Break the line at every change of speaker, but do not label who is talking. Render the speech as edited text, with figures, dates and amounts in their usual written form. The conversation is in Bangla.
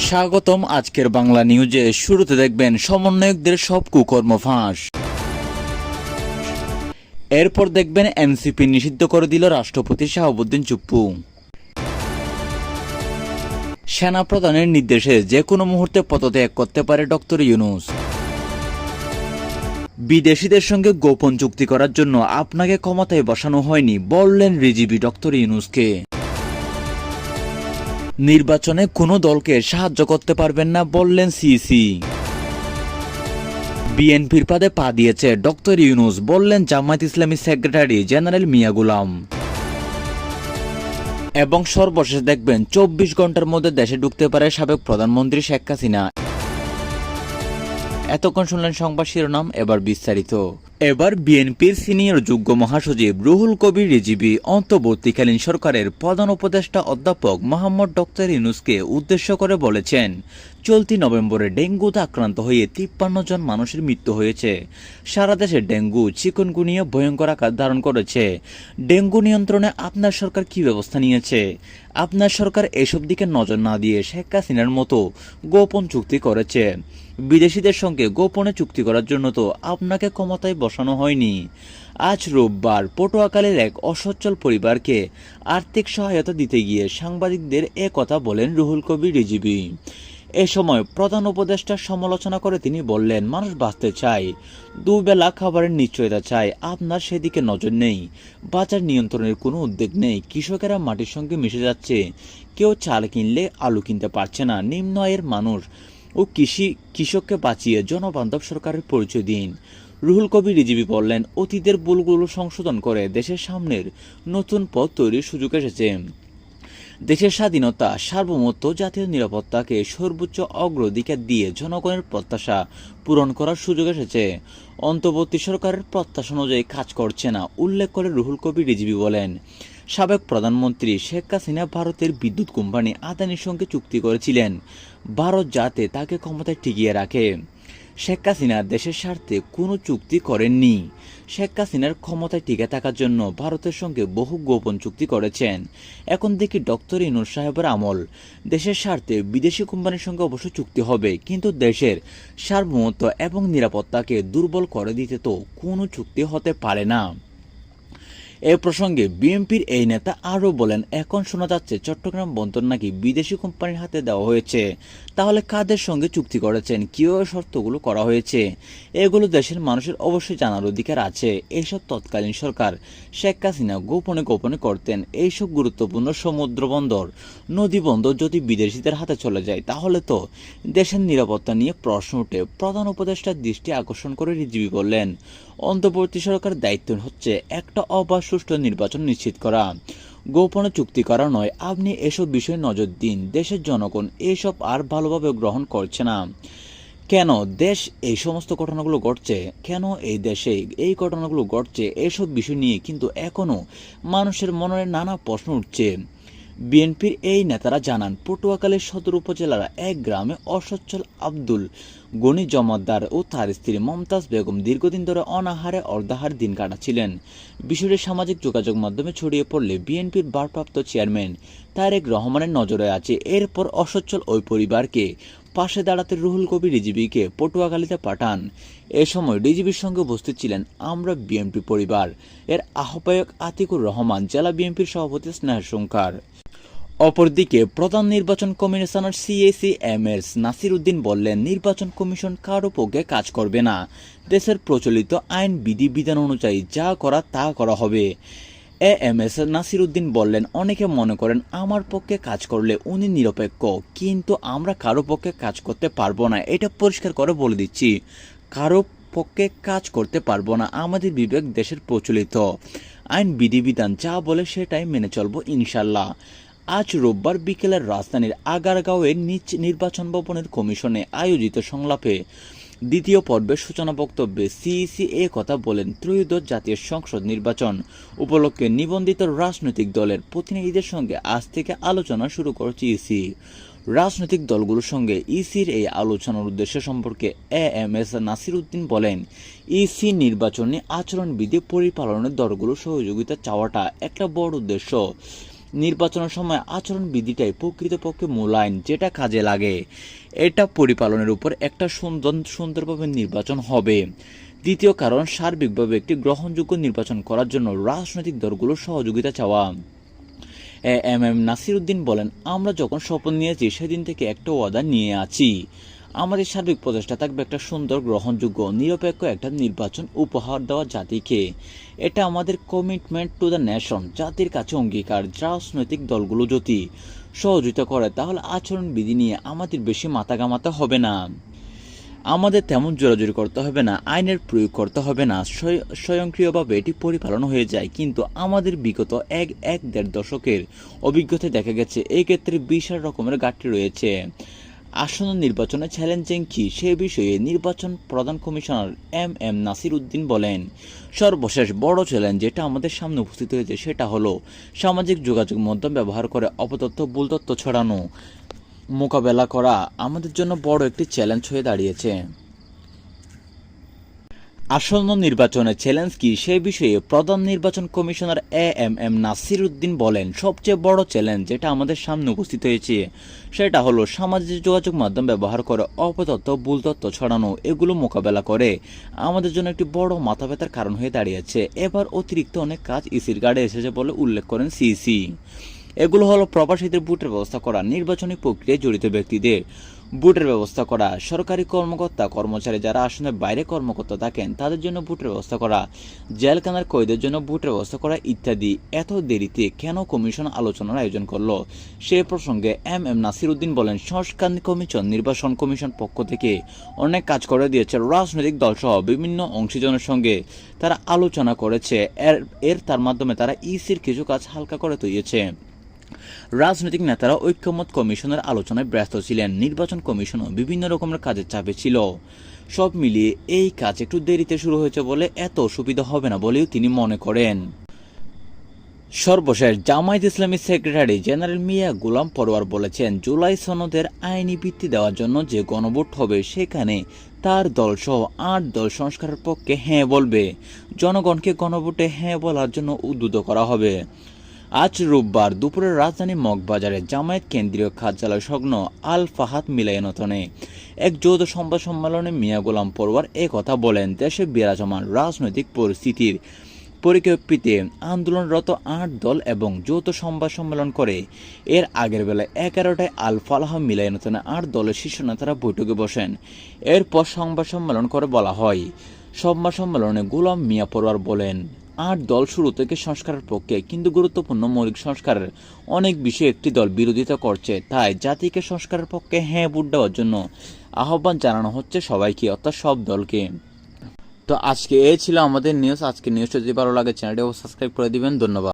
স্বাগতম আজকের বাংলা নিউজে। শুরুতে দেখবেন সমন্বয়কদের সব কুকর্ম ফাঁস। এরপর দেখবেন এনসিপি নিষিদ্ধ করে দিল রাষ্ট্রপতি শাহাবুদ্দিন চুপ্পু। সেনাপ্রধানের নির্দেশে যে কোনো মুহূর্তে পদত্যাগ করতে পারে ডক্টর ইউনূস। বিদেশিদের সঙ্গে গোপন চুক্তি করার জন্য আপনাকে ক্ষমতায় বসানো হয়নি বললেন রিজিবি ডক্টর ইউনূসকে। নির্বাচনে কোনো দলকে সাহায্য করতে পারবেন না বললেন সিসি। বিএনপির পদে পা দিয়েছে ডক্টর ইউনূস বললেন জামায়াত ইসলামী সেক্রেটারি জেনারেল মিয়া গোলাম। এবং সর্বশেষ দেখবেন 24 ঘন্টার মধ্যে দেশে ঢুকতে পারে সাবেক প্রধানমন্ত্রী শেখ হাসিনা। এতক্ষণ শুনলেন সংবাদ শিরোনাম, এবার বিস্তারিত। এবার বিএনপির সিনিয়র যুগ্ম মহাসচিব রুহুল কবির রিজভী অন্তর্বর্তীকালীন সরকারের প্রধান উপদেষ্টা অধ্যাপক মোহাম্মদ ডক্টর ইউনূসকে উদ্দেশ্য করে বলেছেন, চলতি নভেম্বরে ডেঙ্গুতে আক্রান্ত হয়ে 53 জন মানুষের মৃত্যু হয়েছে। সারা দেশে ডেঙ্গু চিকুনগুনিয়া ভয়ঙ্কর আকার ধারণ করেছে। ডেঙ্গু নিয়ন্ত্রণে আপনার সরকার কি ব্যবস্থা নিয়েছে? আপনার সরকার এসব দিকে নজর না দিয়ে শেখ হাসিনার মতো গোপন চুক্তি করেছে। বিদেশিদের সঙ্গে গোপনে চুক্তি করার জন্য তো আপনাকে ক্ষমতায় বসানো হয়নি। আজ রোববার পটুয়াখালীর এক অসচ্ছল পরিবারকে আর্থিক সহায়তা দিতে গিয়ে সাংবাদিকদের এ কথা বলেন রুহুল কবির রিজভী। এ সময় প্রধান উপদেষ্টার সমালোচনা করে তিনি বললেন, মানুষ বাঁচতে চায়, দুবেলা খাবারের নিশ্চয়তা চায়, আপনার সেদিকে নজর নেই। বাজার নিয়ন্ত্রণের কোনো উদ্যোগ নেই। কৃষকেরা মাটির সঙ্গে মিশে যাচ্ছে। কেউ চাল কিনলে আলু কিনতে পারছে না। নিম্ন আয়ের মানুষ ও কৃষককে বাঁচিয়ে জনবান্ধব সরকারের পরিচয় দিন। রুহুল কবির রিজভী বললেন, অতীতের ভুলগুলো সংশোধন করে দেশের সামনের নতুন পথ তৈরির সুযোগ এসেছে। দেশের স্বাধীনতা, সার্বভৌমত্ব, জাতীয় নিরাপত্তাকে সর্বোচ্চ অগ্রাধিকার দিয়ে জনগণের প্রত্যাশা পূরণ করার সুযোগ এসেছে। অন্তর্বর্তী সরকারের প্রত্যাশা অনুযায়ী কাজ করছে না উল্লেখ করে রুহুল কবির রিজভী বলেন, সাবেক প্রধানমন্ত্রী শেখ হাসিনা ভারতের বিদ্যুৎ কোম্পানি আদানির সঙ্গে চুক্তি করেছিলেন ভারত যাতে তাকে ক্ষমতায় টিকিয়ে রাখে। শেখ হাসিনা দেশের স্বার্থে কোনো চুক্তি করেননি। শেখ হাসিনার ক্ষমতায় টিকে থাকার জন্য ভারতের সঙ্গে বহু গোপন চুক্তি করেছেন। এখন দেখি ডক্টর ইউনূস সাহেবের আমল। দেশের স্বার্থে বিদেশি কোম্পানির সঙ্গে অবশ্য চুক্তি হবে, কিন্তু দেশের সার্বভৌমত্ব এবং নিরাপত্তাকে দুর্বল করে দিতে তো কোনো চুক্তি হতে পারে না। এ প্রসঙ্গে বিএনপির এই নেতা আরও বলেন, এখন শোনা যাচ্ছে চট্টগ্রাম বন্দর নাকি বিদেশি কোম্পানির হাতে দেওয়া হয়েছে। তাহলে কাদের সঙ্গে চুক্তি করেছেন, কিভাবে শর্তগুলো করা হয়েছে, এগুলো দেশের মানুষের অবশ্যই জানার অধিকার আছে। এইসব তৎকালীন সরকার শেখ হাসিনা গোপনে গোপনে করতেন। এইসব গুরুত্বপূর্ণ সমুদ্র বন্দর, নদী বন্দর যদি বিদেশিদের হাতে চলে যায় তাহলে তো দেশের নিরাপত্তা নিয়ে প্রশ্ন ওঠে। প্রধান উপদেষ্টার দৃষ্টি আকর্ষণ করে রিজভী বললেন, অন্তর্বর্তী সরকারের দায়িত্ব হচ্ছে একটা অবাধ সুষ্ঠু নির্বাচন নিশ্চিত করা, গোপনে চুক্তি করা নয়। আপনি এসব বিষয়ে নজর দিন। দেশের জনগণ এসব আর ভালোভাবে গ্রহণ করছে না। কেন দেশ এই সমস্ত ঘটনাগুলো ঘটছে, কেন এই দেশে এই ঘটনাগুলো ঘটছে, এসব বিষয় নিয়ে কিন্তু এখনও মানুষের মনে নানা প্রশ্ন উঠছে। বিএনপির এই নেতারা জানান, পটুয়াখালীর সদর উপজেলার এক গ্রামে অসচ্ছল আব্দুল গনি জমাদ্দার ও তার স্ত্রী মমতাজ বেগম দীর্ঘদিন ধরে অনাহারে অর্ধাহারে দিন কাটাচ্ছিলেন। বিষয়টি সামাজিক যোগাযোগ মাধ্যমে ছড়িয়ে পড়লে বিএনপির ভারপ্রাপ্ত চেয়ারম্যান তারেক রহমানের নজরে আছে। এরপর অসচ্ছল ওই পরিবারকে পাশে দাঁড়াতে রুহুল কবির রিজভীকে পটুয়াখালীতে পাঠান। এ সময় রিজভীর সঙ্গে উপস্থিত ছিলেন আমরা বিএনপি পরিবার এর আহ্বায়ক আতিকুর রহমান, জেলা বিএনপির সভাপতি স্নেহশঙ্কর। অপরদিকে প্রধান নির্বাচন commissioner CEC M S Nasir Uddin বললেন, নির্বাচন কমিশন কারো পক্ষে কাজ করবে না। দেশের প্রচলিত আইন বিধিবিধান অনুযায়ী যা করা তা করা হবে। এম এস নাসির উদ্দিন বললেন, অনেকে মনে করেন আমার পক্ষে কাজ করলে উনি নিরপেক্ষ, কিন্তু আমরা কারো পক্ষে কাজ করতে পারবো না। এটা পরিষ্কার করে বলে দিচ্ছি, কারো পক্ষে কাজ করতে পারবো না। আমাদের বিবেক দেশের প্রচলিত আইন বিধিবিধান যা বলে সেটাই মেনে চলবো ইনশাল্লাহ। আজ রোববার বিকেলের রাজধানীর আগারগাঁওয়ের নির্বাচন ভবনের কমিশনে আয়োজিত সংলাপে দ্বিতীয় পর্বের সূচনা বক্তব্যে সিইসি এ কথা বলেন। ত্রয়োদশ জাতীয় সংসদ নির্বাচন উপলক্ষে নিবন্ধিত রাজনৈতিক দলের প্রতিনিধিদের সঙ্গে আজ থেকে আলোচনা শুরু করেছে ইসি। রাজনৈতিক দলগুলোর সঙ্গে ইসির এই আলোচনার উদ্দেশ্য সম্পর্কে এম এস নাসির উদ্দিন বলেন, ইসি নির্বাচনী আচরণবিধি পরিপালনের দলগুলোর সহযোগিতা চাওয়াটা একটা বড় উদ্দেশ্য। নির্বাচনের সময় আচরণবিধিটাই প্রকৃতপক্ষে মূল আইন, যেটা কাজে লাগে। এটা পরিপালনের উপর একটা সুন্দরভাবে নির্বাচন হবে। দ্বিতীয় কারণ, সার্বিকভাবে একটি গ্রহণযোগ্য নির্বাচন করার জন্য রাজনৈতিক দলগুলোর সহযোগিতা চাওয়া। এম নাসির উদ্দিন বলেন, আমরা যখন শপথ নিয়েছি সেদিন থেকে একটা ওয়াদা নিয়ে আছি। আমাদের সার্বিক প্রচেষ্টা থাকবে একটা সুন্দর, গ্রহণযোগ্য, নিরপেক্ষ একটা নির্বাচন উপহার দেওয়া জাতিকে। এটা আমাদের কমিটমেন্ট টু দ্য নেশন, জাতির কাছে অঙ্গীকার। রাজনৈতিক দলগুলো যদি সহযোগিতা করে তাহলে আচরণবিধি নিয়ে আমাদের বেশি মাথা ঘামাতে হবে না, আমাদের তেমন জোরাজোরি করতে হবে না, আইনের প্রয়োগ করতে হবে না, স্বয়ংক্রিয়ভাবে এটি পরিপালন হয়ে যায়। কিন্তু আমাদের বিগত দেড় দশকের অভিজ্ঞতায় দেখা গেছে এই ক্ষেত্রে বিশাল রকমের ঘাটতি রয়েছে। আসন্ন নির্বাচনে চ্যালেঞ্জিং কি সে বিষয়ে নির্বাচন প্রধান কমিশনার এম নাসির উদ্দিন বলেন, সর্বশেষ বড় চ্যালেঞ্জ যেটা আমাদের সামনে উপস্থিত হয়েছে সেটা হলো সামাজিক যোগাযোগ মাধ্যম ব্যবহার করে অপতথ্য, ভুল তথ্য ছড়ানো মোকাবেলা করা আমাদের জন্য বড় একটি চ্যালেঞ্জ হয়ে দাঁড়িয়েছে। আসন্ন নির্বাচনে চ্যালেঞ্জ কি সে বিষয়ে প্রধান নির্বাচন কমিশনার এম নাসির উদ্দিন বলেন, সবচেয়ে বড় চ্যালেঞ্জ যেটা আমাদের সামনে উপস্থিত হয়েছে সেটা হলো সামাজিক যোগাযোগ মাধ্যম ব্যবহার করে অপতথ্য, ভুল তথ্য ছড়ানো। এগুলো মোকাবেলা করে আমাদের জন্য একটি বড় মাথা ব্যথার কারণ হয়ে দাঁড়িয়েছে। এবার অতিরিক্ত অনেক কাজ ইসির গাড়ে এসেছে বলে উল্লেখ করেন সিসি। এগুলো হলো প্রবাসীদের ভোটের ব্যবস্থা করা, নির্বাচনী প্রক্রিয়ায় জড়িত ব্যক্তিদের ভোটের ব্যবস্থা করা, সরকারি কর্মকর্তা কর্মচারী যারা আসনের বাইরে কর্মকর্তা থাকেন তাদের জন্য ভোটের ব্যবস্থা করা, জেলখানার কয়েদের জন্য ভোটের ব্যবস্থা করা ইত্যাদি। এত দেরিতে কেন কমিশন আলোচনার আয়োজন করলো সে প্রসঙ্গে এম নাসির উদ্দিন বলেন, সংস্কার কমিশন নির্বাচন কমিশন পক্ষ থেকে অনেক কাজ করে দিয়েছে। রাজনৈতিক দলসহ বিভিন্ন অংশীজনের সঙ্গে তারা আলোচনা করেছে, তার মাধ্যমে তারা ইসির কিছু কাজ হালকা করে দিয়েছে। রাজনৈতিক নেতারা ঐক্যমত কমিশনের আলোচনায় ব্যস্ত ছিলেন, নির্বাচন কমিশনও বিভিন্ন রকমের কাজের চাপে ছিল। সব মিলিয়ে এই কাজ একটু দেরিতে শুরু হয়েছে বলে এত অসুবিধা হবে না বলেও তিনি মনে করেন। সর্বশেষ জামায়াত ইসলামীর সেক্রেটারি জেনারেল মিয়া গোলাম পরোয়ার বলেছেন, জুলাই সনদের আইনি ভিত্তি দেওয়ার জন্য যে গণভোট হবে সেখানে তার দলসহ 8 দল সংস্কারের পক্ষে হ্যাঁ বলবে। জনগণকে গণভোটে হ্যাঁ বলার জন্য উদ্বুদ্ধ করা হবে। আজ রোববার দুপুরে রাজধানী মগবাজারে জামায়াত কেন্দ্রীয় কার্যালয় সংলগ্ন আল ফাহাদ মিলনায়তনে এক যৌথ সংবাদ সম্মেলনে মিয়া গোলাম পরোয়ার কথা বলেন। দেশে বিরাজমান রাজনৈতিক পরিস্থিতির পরিপ্রেক্ষিতে আন্দোলনরত 8 দল এবং যৌথ সংবাদ সম্মেলন করে এর আগের বেলায় 11টায় আল ফালাহ মিলনায়তনে 8 দলের শীর্ষ নেতারা বৈঠকে বসেন। এরপর সংবাদ সম্মেলন করে বলা হয়, সংবাদ সম্মেলনে গোলাম মিয়া পরোয়ার বলেন, 8 দল শুরু থেকে সংস্কারের পক্ষে, কিন্তু গুরুত্বপূর্ণ মৌলিক সংস্কারের অনেক বিষয়ে একটি দল বিরোধিতা করছে। তাই জাতিকে সংস্কারের পক্ষে হ্যাঁ ভোট দেওয়ার জন্য আহ্বান জানানো হচ্ছে সবাইকে, অর্থাৎ সব দলকে। তো আজকে এই ছিল আমাদের নিউজ। আজকে নিউজটা যদি ভালো লাগে চ্যানেলটি সাবস্ক্রাইব করে দিবেন। ধন্যবাদ।